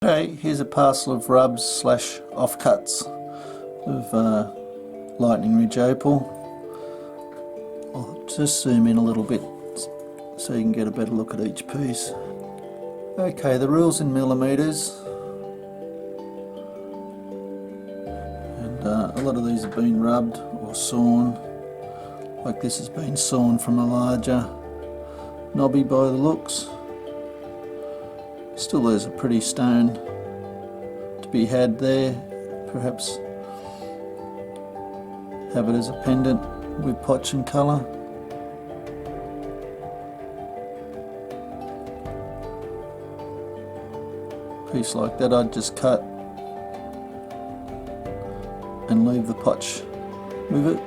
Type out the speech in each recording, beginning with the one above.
Okay, here's a parcel of rubs slash offcuts of Lightning Ridge opal. I'll just zoom in a little bit so you can get a better look at each piece. Okay, the rule's in millimetres, and a lot of these have been rubbed or sawn. Like this has been sawn from a larger knobby by the looks. Still, there's a pretty stone to be had there. Perhaps have it as a pendant with potch and colour. Piece like that I'd just cut and leave the potch with it.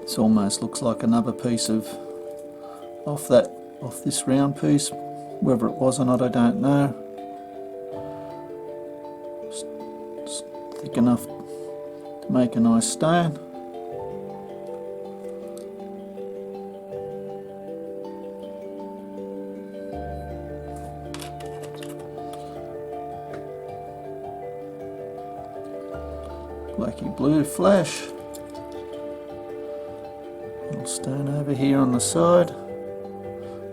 This almost looks like another piece of off this round piece. Whether it was or not, I don't know. It's thick enough to make a nice stone. Blacky blue flash. Little stone over here on the side.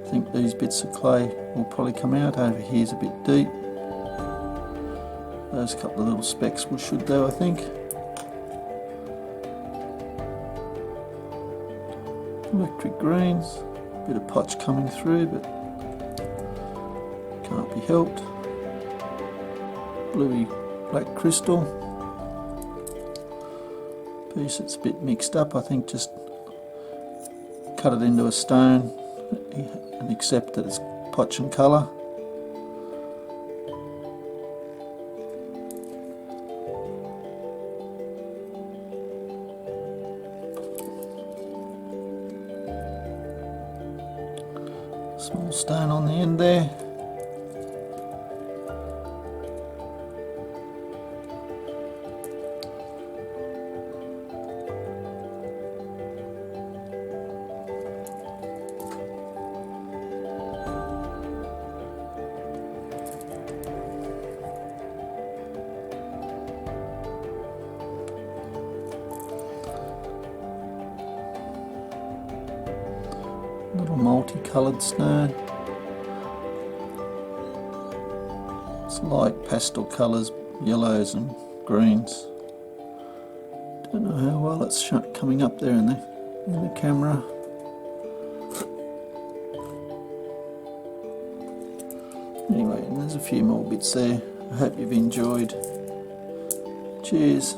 I think these bits of clay will probably come out. Over here's a bit deep. Those couple of little specks should do, I think. Electric greens. Bit of potch coming through, but can't be helped. Bluey black crystal. Piece that's a bit mixed up. I think just cut it into a stone and accept that it's potch and colour. Small stone on the end there. Little multicoloured stone. It's light pastel colours, yellows and greens. Don't know how well it's coming up there in the camera. Anyway, and there's a few more bits there. I hope you've enjoyed. Cheers.